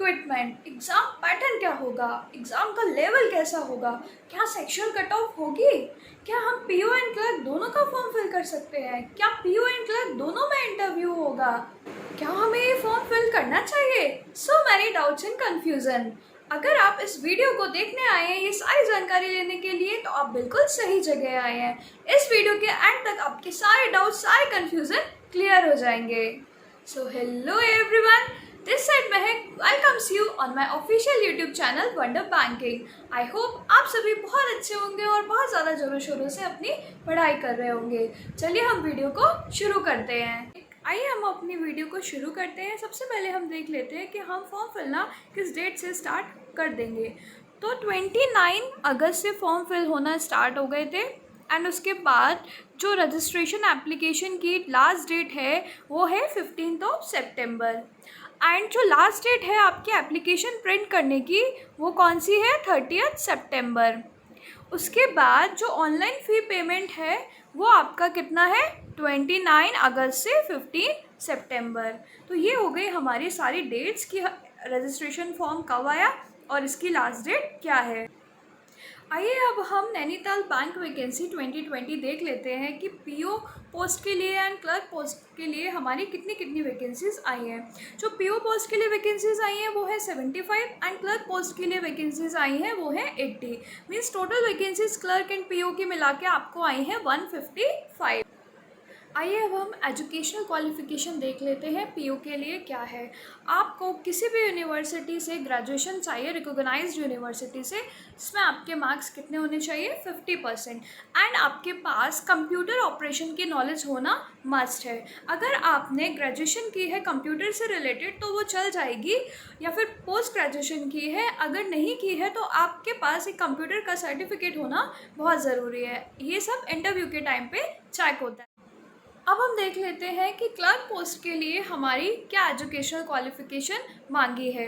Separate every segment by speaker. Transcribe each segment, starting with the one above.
Speaker 1: Equipment, exam pattern क्या होगा, exam का लेवल कैसा होगा, क्या सेक्शुअल कट ऑफ होगी, क्या हम पीओ एंड क्लर्क दोनों का फॉर्म फिल कर सकते हैं, क्या पीओ एंड क्लर्क दोनों में इंटरव्यू होगा, क्या हमें ये फॉर्म फिल करना चाहिए। So many doubts and confusion. अगर आप इस वीडियो को देखने आए हैं ये सारी जानकारी लेने के लिए तो आप बिल्कुल सही जगह आए हैं। इस वीडियो के एंड तक आपके सारे डाउट्स, सारे कन्फ्यूज़न क्लियर हो जाएंगे। So hello everyone, this side Mahak welcomes you on my official YouTube channel wonder banking. I hope आप सभी बहुत अच्छे होंगे और बहुत ज़्यादा ज़ोरों शोरों से अपनी पढ़ाई कर रहे होंगे। चलिए हम वीडियो को शुरू करते हैं। आइए हम अपनी वीडियो को शुरू करते हैं। सबसे पहले हम देख लेते हैं कि हम फॉर्म फिलना किस डेट से स्टार्ट कर देंगे। तो 29 अगस्त से फॉर्म फिल होना स्टार्ट हो गए थे एंड उसके बाद जो रजिस्ट्रेशन एप्लीकेशन की लास्ट डेट है वो है 15 सितंबर। एंड जो लास्ट डेट है आपकी एप्लीकेशन प्रिंट करने की वो कौन सी है, 30 सितंबर। उसके बाद जो ऑनलाइन फ़ी पेमेंट है वो आपका कितना है, 29 अगस्त से 15 सितंबर। तो ये हो गई हमारी सारी डेट्स की रजिस्ट्रेशन फॉर्म कब आया और इसकी लास्ट डेट क्या है। आइए अब हम नैनीताल बैंक वैकेंसी 2020 देख लेते हैं कि पीओ पोस्ट के लिए एंड क्लर्क पोस्ट के लिए हमारी कितनी कितनी वैकेंसीज़ आई हैं। जो पीओ पोस्ट के लिए वैकेंसीज़ आई हैं वो है 75 एंड क्लर्क पोस्ट के लिए वैकेंसीज़ आई हैं वो है 80। Means total vacancies clerk and PO की मिला के आपको आई हैं 155। आइए अब हम एजुकेशनल क्वालिफ़िकेशन देख लेते हैं पीओ के लिए क्या है। आपको किसी भी यूनिवर्सिटी से ग्रेजुएशन चाहिए, रिकॉग्नाइज्ड यूनिवर्सिटी से, इसमें आपके मार्क्स कितने होने चाहिए, 50% एंड आपके पास कंप्यूटर ऑपरेशन की नॉलेज होना मस्ट है। अगर आपने ग्रेजुएशन की है कंप्यूटर से रिलेटेड तो वो चल जाएगी, या फिर पोस्ट ग्रेजुएशन की है अगर नहीं की है तो आपके पास एक कंप्यूटर का सर्टिफिकेट होना बहुत ज़रूरी है। ये सब इंटरव्यू के टाइम पे चेक होता है। अब हम देख लेते हैं कि क्लर्क पोस्ट के लिए हमारी क्या एजुकेशनल क्वालिफ़िकेशन मांगी है।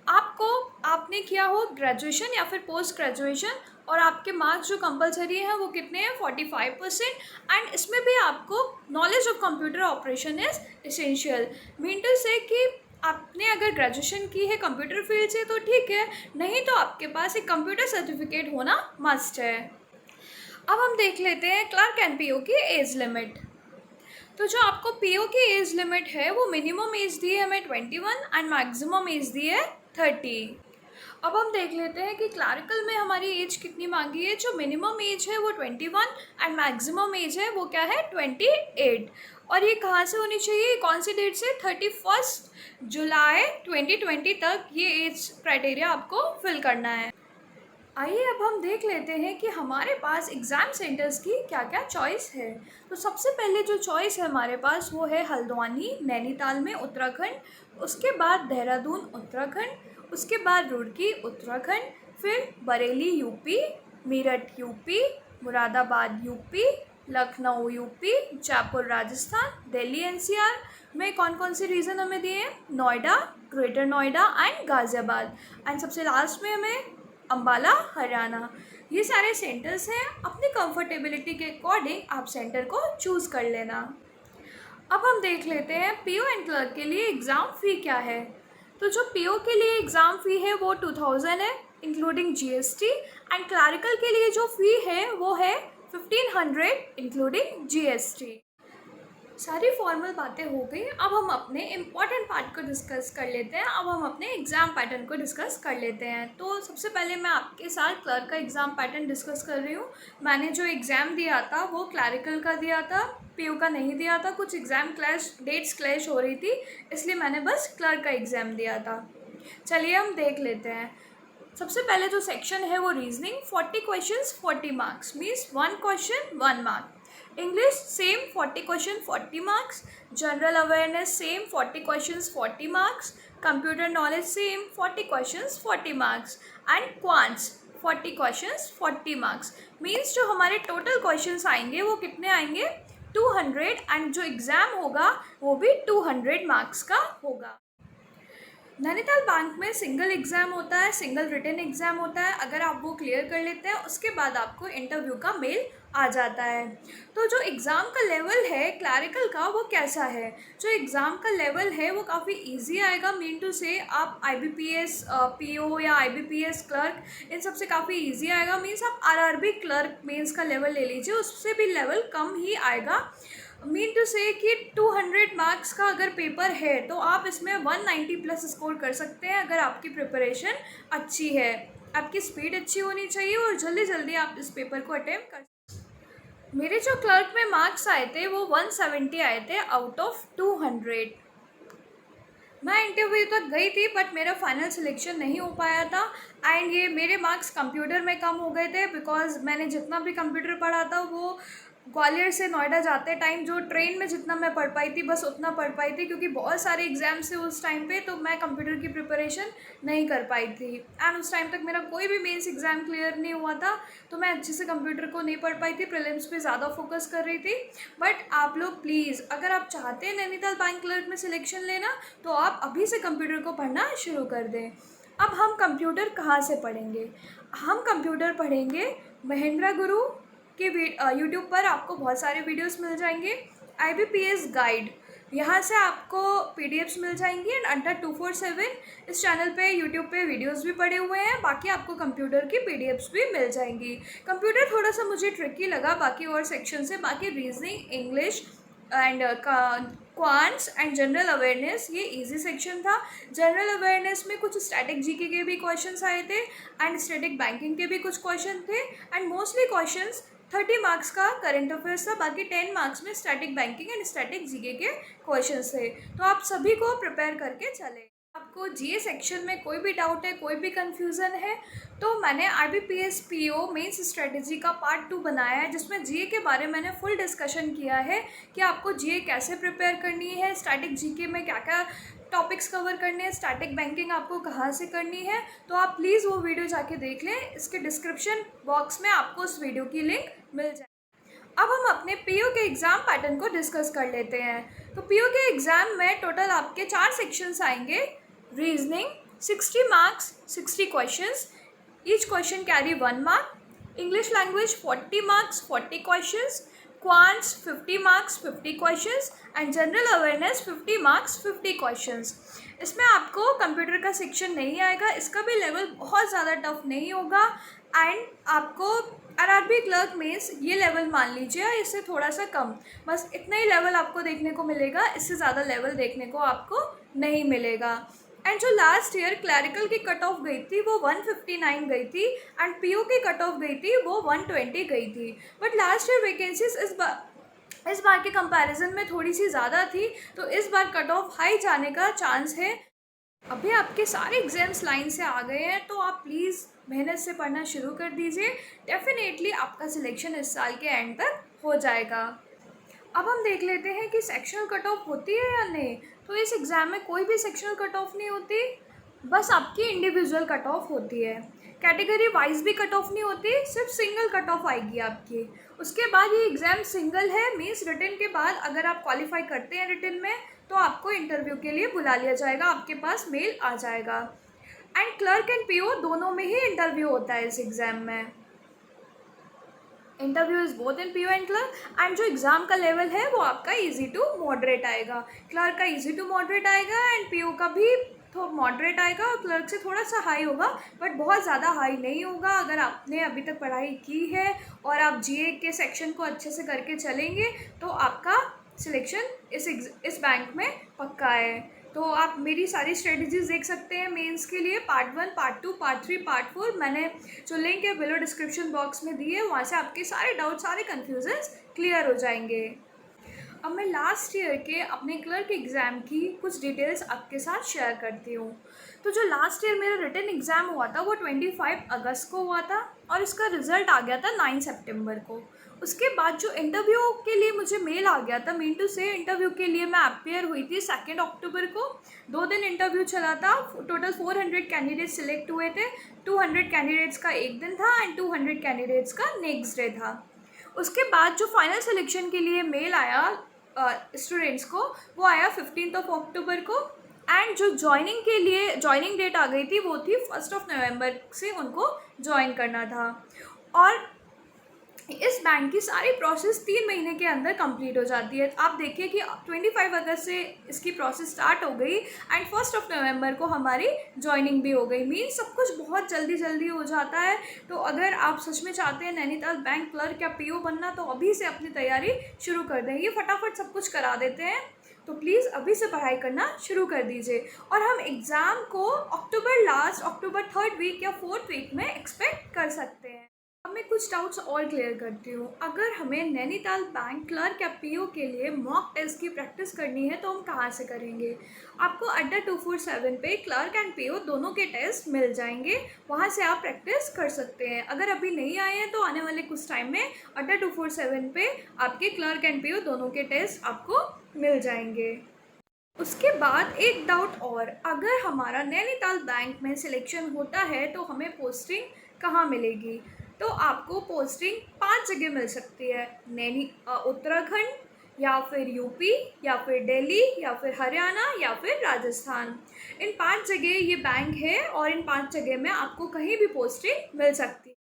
Speaker 1: आपने किया हो ग्रेजुएशन या फिर पोस्ट ग्रेजुएशन और आपके मार्क्स जो कंपलसरी हैं वो कितने हैं, 45%। एंड इसमें भी आपको knowledge of computer operation is essential. Mean to say कि आपने अगर ग्रेजुएशन की है कंप्यूटर फील्ड से तो ठीक है, नहीं तो आपके पास एक कंप्यूटर सर्टिफिकेट होना मस्ट है। अब हम देख लेते हैं क्लर्क एंड पीओ की एज लिमिट। तो जो आपको पीओ की एज लिमिट है वो मिनिमम एज दी है हमें 21 एंड मैक्सिमम एज दी है 30। अब हम देख लेते हैं कि क्लरिकल में हमारी एज कितनी मांगी है। जो मिनिमम एज है वो 21 एंड मैक्सिमम एज है वो क्या है, 28। और ये कहाँ से होनी चाहिए, कौन सी डेट से, 31 जुलाई 2020 तक ये एज क्राइटेरिया आपको फिल करना है। आइए अब हम देख लेते हैं कि हमारे पास एग्ज़ाम सेंटर्स की क्या क्या चॉइस है। तो सबसे पहले जो चॉइस है हमारे पास वो है हल्द्वानी नैनीताल में उत्तराखंड, उसके बाद देहरादून उत्तराखंड, उसके बाद रुड़की उत्तराखंड, फिर Bareilly UP, Meerut UP, Moradabad UP, Lucknow UP, Jaipur Rajasthan, Delhi NCR में कौन कौन से रीज़न हमें दिए हैं, Noida, greater Noida and Ghaziabad, and सबसे लास्ट में हमें अम्बाला हरियाणा। ये सारे सेंटर्स हैं, अपनी कंफर्टेबिलिटी के अकॉर्डिंग आप सेंटर को चूज़ कर लेना। अब हम देख लेते हैं पीओ एंड क्लर्क के लिए एग्ज़ाम फ़ी क्या है। तो जो पीओ के लिए एग्ज़ाम फ़ी है वो 2000 है इंक्लूडिंग जीएसटी, एंड क्लरिकल के लिए जो फ़ी है वो है 1500 इंक्लूडिंग जीएसटी। सारी फॉर्मल बातें हो गई। अब हम अपने इम्पॉर्टेंट पार्ट को डिस्कस कर लेते हैं। अब हम अपने एग्ज़ाम पैटर्न को डिस्कस कर लेते हैं। तो सबसे पहले मैं आपके साथ क्लर्क का एग्ज़ाम पैटर्न डिस्कस कर रही हूँ। मैंने जो एग्ज़ाम दिया था वो क्लरिकल का दिया था, पीओ का नहीं दिया था। कुछ एग्ज़ाम डेट्स क्लैश हो रही थी, इसलिए मैंने बस क्लर्क का एग्ज़ाम दिया था। चलिए हम देख लेते हैं। सबसे पहले जो सेक्शन है वो reasoning, 40 questions 40 marks, means 1 question 1 mark. English same 40 question 40 marks, general awareness same 40 questions 40 marks, computer knowledge same 40 questions 40 marks, and quants 40 questions 40 marks। means जो हमारे total questions आएंगे वो कितने आएंगे, 200, एंड जो एग्ज़ाम होगा वो भी 200 मार्क्स का होगा। नैनीताल बैंक में सिंगल एग्ज़ाम होता है, सिंगल रिटन एग्ज़ाम होता है। अगर आप वो क्लियर कर लेते हैं उसके बाद आपको इंटरव्यू का मेल आ जाता है। तो जो एग्ज़ाम का लेवल है क्लैरिकल का वो कैसा है? जो एग्ज़ाम का लेवल है वो काफ़ी इजी आएगा। मीन टू से आप आईबीपीएस पीओ या आईबीपीएस क्लर्क इन सब से काफ़ी इजी आएगा। मीन्स आप आरआरबी क्लर्क मेंस का लेवल ले लीजिए, उससे भी लेवल कम ही आएगा। मीन टू से कि 200 मार्क्स का अगर पेपर है तो आप इसमें 190 प्लस स्कोर कर सकते हैं अगर आपकी प्रिपरेशन अच्छी है। आपकी स्पीड अच्छी होनी चाहिए और जल्दी जल्दी आप इस पेपर को अटेम्प्ट कर। मेरे जो क्लर्क में मार्क्स आए थे वो 170 आए थे आउट ऑफ 200। मैं इंटरव्यू तक गई थी बट मेरा फाइनल सिलेक्शन नहीं हो पाया था। एंड ये मेरे मार्क्स कंप्यूटर में कम हो गए थे बिकॉज मैंने जितना भी कंप्यूटर पढ़ा था वो ग्वालियर से नोएडा जाते टाइम जो ट्रेन में जितना मैं पढ़ पाई थी बस उतना पढ़ पाई थी, क्योंकि बहुत सारे एग्जाम्स थे उस टाइम पे तो मैं कंप्यूटर की प्रिपरेशन नहीं कर पाई थी। एंड उस टाइम तक मेरा कोई भी मेंस एग्ज़ाम क्लियर नहीं हुआ था तो मैं अच्छे से कंप्यूटर को नहीं पढ़ पाई थी, प्रीलिम्स पे ज़्यादा फोकस कर रही थी। बट आप लोग प्लीज़ अगर आप चाहते हैं नैनीताल बैंक क्लर्क में सिलेक्शन लेना तो आप अभी से कंप्यूटर को पढ़ना शुरू कर दें। अब हम कंप्यूटर कहाँ से पढ़ेंगे? हम कंप्यूटर पढ़ेंगे महिंद्रा गुरु के यूट्यूब पर आपको बहुत सारे वीडियोस मिल जाएंगे। आईबीपीएस गाइड यहाँ से आपको पीडीएफ्स मिल जाएंगी। एंड अड्डा 247 इस चैनल पे यूट्यूब पे वीडियोस भी पड़े हुए हैं, बाकी आपको कंप्यूटर की पीडीएफ्स भी मिल जाएंगी। कंप्यूटर थोड़ा सा मुझे ट्रिकी लगा बाकी और सेक्शन से। बाकी reasoning, English and quants and general awareness ये इजी सेक्शन था। जनरल अवेयरनेस में कुछ स्टैटिक जीके के भी क्वेश्चंस आए थे एंड स्टैटिक बैंकिंग के भी कुछ क्वेश्चन थे। एंड मोस्टली क्वेश्चंस 30 मार्क्स का करंट अफेयर्स था, बाकी 10 मार्क्स में static banking and static GK के क्वेश्चंस थे। तो आप सभी को प्रिपेयर करके चले। आपको जीए सेक्शन में कोई भी डाउट है, कोई भी कंफ्यूजन है तो मैंने आईबीपीएस पीओ मेंस स्ट्रेटजी का पार्ट 2 बनाया है जिसमें जीए के बारे में मैंने फुल डिस्कशन किया है कि आपको जीए कैसे प्रिपेयर करनी है, स्टैटिक जीके में क्या क्या टॉपिक्स कवर करने हैं, स्टैटिक बैंकिंग आपको कहाँ से करनी है। तो आप प्लीज़ वो वीडियो जाके देख लें, इसके डिस्क्रिप्शन बॉक्स में आपको उस वीडियो की लिंक मिल जाए। अब हम अपने पीओ के एग्ज़ाम पैटर्न को डिस्कस कर लेते हैं। तो पीओ के एग्ज़ाम में टोटल आपके 4 सेक्शंस आएंगे। Reasoning 60 marks 60 questions, each question carry 1 mark. English language 40 marks 40 questions, quants 50 marks 50 questions and general awareness 50 marks 50 questions. इसमें आपको कंप्यूटर का सेक्शन नहीं आएगा, इसका भी लेवल बहुत ज़्यादा टफ नहीं होगा। एंड आपको आरआरबी क्लर्क मेंस ये लेवल मान लीजिए, इससे थोड़ा सा कम, बस इतना ही लेवल आपको देखने को मिलेगा, इससे ज़्यादा लेवल देखने को आपको नहीं मिलेगा। एंड जो लास्ट ईयर क्लैरिकल की कट ऑफ गई थी वो 159 गई थी एंड पीओ की कट ऑफ गई थी वो 120 गई थी। बट लास्ट ईयर वैकेंसीज इस बार के कंपैरिजन में थोड़ी सी ज़्यादा थी तो इस बार कट ऑफ हाई जाने का चांस है। अभी आपके सारे एग्जाम्स लाइन से आ गए हैं तो आप प्लीज़ मेहनत से पढ़ना शुरू कर दीजिए। डेफिनेटली आपका सिलेक्शन इस साल के एंड तक हो जाएगा। अब हम देख लेते हैं कि सेक्शनल कट ऑफ होती है या नहीं। तो इस एग्ज़ाम में कोई भी सेक्शनल कट ऑफ नहीं होती, बस आपकी इंडिविजुअल कट ऑफ होती है। कैटेगरी वाइज भी कट ऑफ नहीं होती, सिर्फ सिंगल कट ऑफ आएगी आपकी। उसके बाद ये एग्ज़ाम सिंगल है, मीन्स रिटन के बाद अगर आप क्वालिफाई करते हैं रिटन में तो आपको इंटरव्यू के लिए बुला लिया जाएगा, आपके पास मेल आ जाएगा। एंड क्लर्क एंड पीओ दोनों में ही इंटरव्यू होता है इस एग्ज़ाम में। Interview is both in PO and clerk. And जो एग्ज़ाम का लेवल है वो आपका इजी टू मॉडरेट आएगा। क्लर्क का इजी टू मॉडरेट आएगा एंड पीओ का भी तो मॉडरेट आएगा और क्लर्क से थोड़ा सा हाई होगा, बट बहुत ज़्यादा हाई नहीं होगा। अगर आपने अभी तक पढ़ाई की है और आप जीए के सेक्शन को अच्छे से करके चलेंगे तो आपका सिलेक्शन इस बैंक में पक्का है। तो आप मेरी सारी स्ट्रेटजीज देख सकते हैं मेंस के लिए, पार्ट 1, पार्ट 2, पार्ट 3, पार्ट 4। मैंने जो लिंक है बिलो डिस्क्रिप्शन बॉक्स में दी है, वहाँ से आपके सारे डाउट, सारे कन्फ्यूजन्स क्लियर हो जाएंगे। अब मैं लास्ट ईयर के अपने क्लर्क एग्ज़ाम की कुछ डिटेल्स आपके साथ शेयर करती हूँ। तो जो लास्ट ईयर मेरा रिटन एग्ज़ाम हुआ था वो 25 अगस्त को हुआ था और इसका रिज़ल्ट आ गया था 9 सितंबर को। उसके बाद जो इंटरव्यू के लिए मुझे मेल आ गया था, मीन टू से इंटरव्यू के लिए मैं अपेयर हुई थी 2 अक्टूबर को। 2 दिन इंटरव्यू चला था, टोटल 400 कैंडिडेट्स सिलेक्ट हुए थे। 200 कैंडिडेट्स का एक दिन था एंड 200 कैंडिडेट्स का नेक्स्ट डे था। उसके बाद जो फाइनल सिलेक्शन के लिए मेल आया स्टूडेंट्स को वो आया 15 अक्टूबर को। एंड जो ज्वाइनिंग डेट आ गई थी वो थी 1 नवंबर से उनको ज्वाइन करना था। और इस बैंक की सारी प्रोसेस 3 महीने के अंदर कंप्लीट हो जाती है। आप देखिए कि 25 अगस्त से इसकी प्रोसेस स्टार्ट हो गई एंड 1 नवंबर को हमारी ज्वाइनिंग भी हो गई। मीन्स सब कुछ बहुत जल्दी जल्दी हो जाता है। तो अगर आप सच में चाहते हैं नैनीताल बैंक क्लर्क या पीओ बनना तो अभी से अपनी तैयारी शुरू कर दें। ये फटाफट सब कुछ करा देते हैं, तो प्लीज़ अभी से पढ़ाई करना शुरू कर दीजिए। और हम एग्ज़ाम को अक्टूबर 3rd वीक या 4th वीक में एक्सपेक्ट कर सकते हैं। अब मैं कुछ डाउट्स और क्लियर करती हूँ। अगर हमें नैनीताल बैंक क्लर्क या पीओ के लिए मॉक टेस्ट की प्रैक्टिस करनी है तो हम कहाँ से करेंगे? आपको अड्डा 247 पे क्लर्क एंड पीओ दोनों के टेस्ट मिल जाएंगे, वहाँ से आप प्रैक्टिस कर सकते हैं। अगर अभी नहीं आए हैं तो आने वाले कुछ टाइम में अड्डा 247 पे आपके क्लर्क एंड पीओ दोनों के टेस्ट आपको मिल जाएंगे। उसके बाद एक डाउट और, अगर हमारा नैनीताल बैंक में सिलेक्शन होता है तो हमें पोस्टिंग कहाँ मिलेगी? तो आपको पोस्टिंग 5 जगह मिल सकती है। उत्तराखंड या फिर यूपी या फिर दिल्ली या फिर हरियाणा या फिर राजस्थान। इन 5 जगह ये बैंक है और इन 5 जगह में आपको कहीं भी पोस्टिंग मिल सकती है।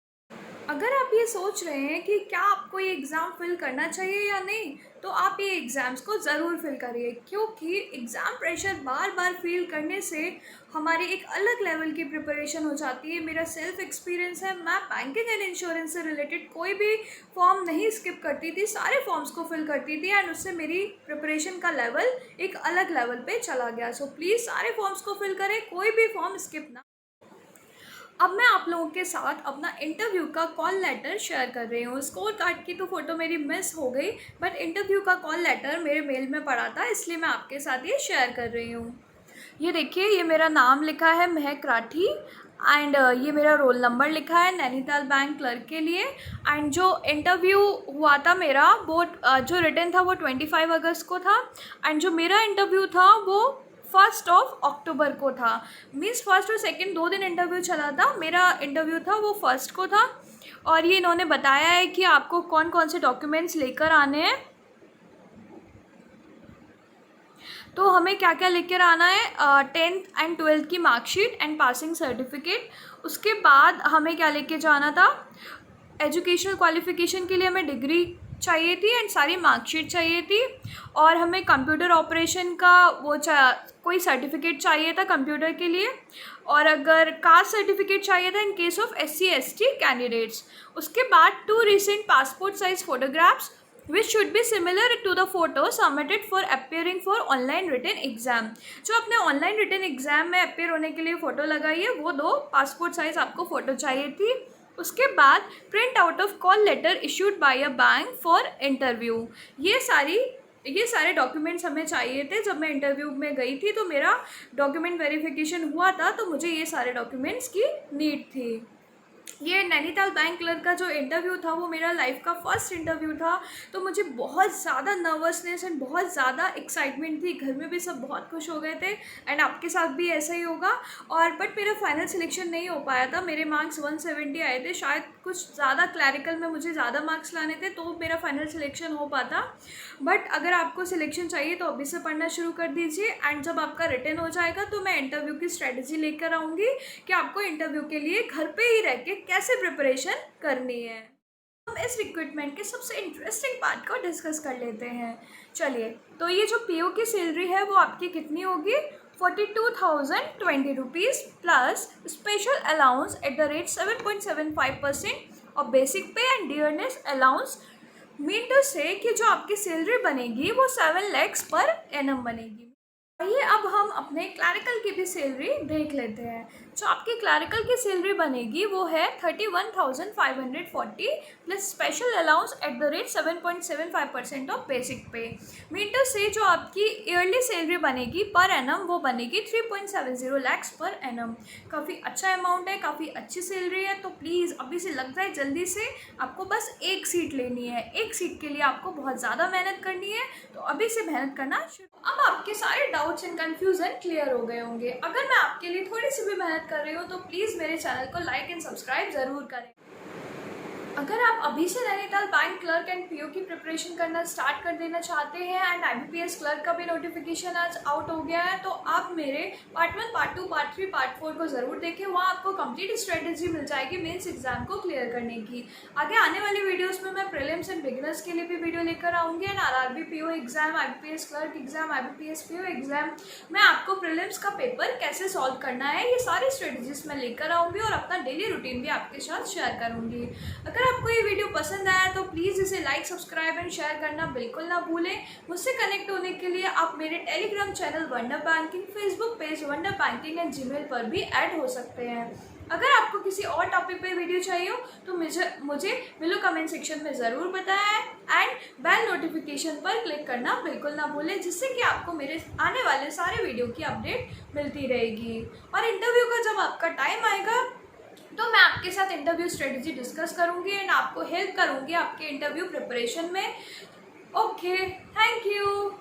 Speaker 1: अगर आप ये सोच रहे हैं कि क्या आपको ये एग्ज़ाम फिल करना चाहिए या नहीं, तो आप ये एग्ज़ाम्स को ज़रूर फिल करिए, क्योंकि एग्ज़ाम प्रेशर बार बार फील करने से हमारी एक अलग लेवल की प्रिपरेशन हो जाती है। मेरा सेल्फ एक्सपीरियंस है, मैं बैंकिंग एंड इंश्योरेंस से रिलेटेड कोई भी फॉर्म नहीं स्किप करती थी, सारे फॉर्म्स को फिल करती थी एंड उससे मेरी प्रिपरेशन का लेवल एक अलग लेवल पे चला गया। सो प्लीज़ सारे फॉर्म्स को फिल करें, कोई भी फॉर्म स्किप ना। अब मैं आप लोगों के साथ अपना इंटरव्यू का कॉल लेटर शेयर कर रही हूँ। स्कोर कार्ड की तो फ़ोटो मेरी मिस हो गई, बट इंटरव्यू का कॉल लेटर मेरे मेल में पड़ा था, इसलिए मैं आपके साथ ये शेयर कर रही हूँ। ये देखिए, ये मेरा नाम लिखा है महक राठी एंड ये मेरा रोल नंबर लिखा है नैनीताल बैंक क्लर्क के लिए। एंड जो इंटरव्यू हुआ था मेरा वो जो रिटन था वो 25 अगस्त को था एंड जो मेरा इंटरव्यू था वो 1 अक्टूबर को था। मीन्स 1 और 2 2 दिन इंटरव्यू चला था, मेरा इंटरव्यू था वो 1 को था। और ये इन्होंने बताया है कि आपको कौन कौन से डॉक्यूमेंट्स लेकर आने हैं। तो हमें क्या क्या लेकर आना है, 10th एंड 12th की मार्कशीट एंड पासिंग सर्टिफिकेट। उसके बाद हमें क्या लेके जाना था, एजुकेशनल क्वालिफ़िकेशन के लिए हमें डिग्री चाहिए थी एंड सारी मार्कशीट चाहिए थी। और हमें कंप्यूटर ऑपरेशन का कोई सर्टिफिकेट चाहिए था कंप्यूटर के लिए। और अगर कास्ट सर्टिफिकेट चाहिए था in case of SC/ST candidates. उसके बाद 2 recent passport size photographs which should be similar to the photo submitted for appearing for online written exam। जो अपने ऑनलाइन रिटन एग्ज़ाम में अपेयर होने के लिए फ़ोटो लगाई है वो 2 पासपोर्ट साइज़ आपको फ़ोटो चाहिए थी। उसके बाद print out of call letter issued by a bank for interview. ये सारे डॉक्यूमेंट्स हमें चाहिए थे। जब मैं इंटरव्यू में गई थी तो मेरा डॉक्यूमेंट वेरिफिकेशन हुआ था, तो मुझे ये सारे डॉक्यूमेंट्स की नीड थी। ये नैनीताल बैंक क्लर्क का जो इंटरव्यू था वो मेरा लाइफ का फर्स्ट इंटरव्यू था, तो मुझे बहुत ज़्यादा नर्वसनेस एंड बहुत ज़्यादा एक्साइटमेंट थी। घर में भी सब बहुत खुश हो गए थे एंड आपके साथ भी ऐसा ही होगा। और बट मेरा फाइनल सिलेक्शन नहीं हो पाया था। मेरे मार्क्स 170 आए थे, शायद कुछ ज़्यादा क्लैरिकल में मुझे ज़्यादा मार्क्स लाने थे तो मेरा फाइनल सिलेक्शन हो पाता। बट अगर आपको सिलेक्शन चाहिए तो अभी से पढ़ना शुरू कर दीजिए एंड जब आपका रिटन हो जाएगा तो मैं इंटरव्यू की स्ट्रेटजी लेकर आऊँगी कि आपको इंटरव्यू के लिए घर पे ही रह के कैसे प्रिपरेशन करनी है। हम इस रिक्रूटमेंट के सबसे इंटरेस्टिंग पार्ट को डिस्कस कर लेते हैं। चलिए, तो ये जो पीओ की सैलरी है वो आपकी कितनी होगी, 42,020 rupees plus special allowance at the rate 7.75% और basic pay and dearness allowance. Mean to say कि जो आपकी सैलरी बनेगी वो 7 lakhs पर एनम बनेगी। आइए अब हम अपने क्लैरिकल की भी सैलरी देख लेते हैं। जो आपकी क्लैरिकल की सैलरी बनेगी वो है 31,540 plus special allowance at the rate 7.75% of basic पे। मीटर से जो आपकी ईयरली सैलरी बनेगी पर एनम वो बनेगी 3.70 lakhs पर एनम। काफ़ी अच्छा अमाउंट है, काफ़ी अच्छी सैलरी है। तो प्लीज़ अभी से लग जाए जल्दी से, आपको बस एक सीट लेनी है। एक सीट के लिए आपको बहुत ज़्यादा मेहनत करनी है, तो अभी से मेहनत करना शुरू। अब आपके सारे डाउट्स एंड कन्फ्यूज़न क्लियर हो गए होंगे। अगर मैं आपके लिए थोड़ी सी भी मेहनत कर रही हूँ तो प्लीज़ मेरे चैनल को लाइक एंड सब्सक्राइब ज़रूर करें। अगर आप अभी से Nainital bank clerk and PO की प्रिपरेशन करना स्टार्ट कर देना चाहते हैं एंड आईबीपीएस क्लर्क का भी नोटिफिकेशन आज आउट हो गया है, तो आप मेरे पार्ट 1, पार्ट 2, पार्ट 3, पार्ट 4 को ज़रूर देखें। वहाँ आपको कंप्लीट स्ट्रेटेजी मिल जाएगी मेंस एग्जाम को क्लियर करने की। आगे आने वाली वीडियोस में मैं प्रीलिम्स एंड बिगिनर्स के लिए भी वीडियो लेकर आऊँगी and RRB PO exam, IBPS clerk exam, IBPS PO exam में आपको प्रीलिम्स का पेपर कैसे सॉल्व करना है, ये सारी स्ट्रेटेजीज मैं लेकर आऊँगी और अपना डेली रूटीन भी आपके साथ शेयर करूँगी। अगर आपको ये वीडियो पसंद आया तो प्लीज़ इसे लाइक, सब्सक्राइब एंड शेयर करना बिल्कुल ना भूलें। मुझसे कनेक्ट होने के लिए आप मेरे Telegram channel wonder banking, Facebook page wonder banking and Gmail पर भी ऐड हो सकते हैं। अगर आपको किसी और टॉपिक पे वीडियो चाहिए हो तो मुझे बिलो कमेंट सेक्शन में ज़रूर बताएं एंड बेल नोटिफिकेशन पर क्लिक करना बिल्कुल ना भूलें, जिससे कि आपको मेरे आने वाले सारे वीडियो की अपडेट मिलती रहेगी। और इंटरव्यू का जब आपका टाइम आएगा तो मैं आपके साथ इंटरव्यू स्ट्रेटजी डिस्कस करूंगी एंड आपको हेल्प करूंगी आपके इंटरव्यू प्रिपरेशन में। Okay, thank you.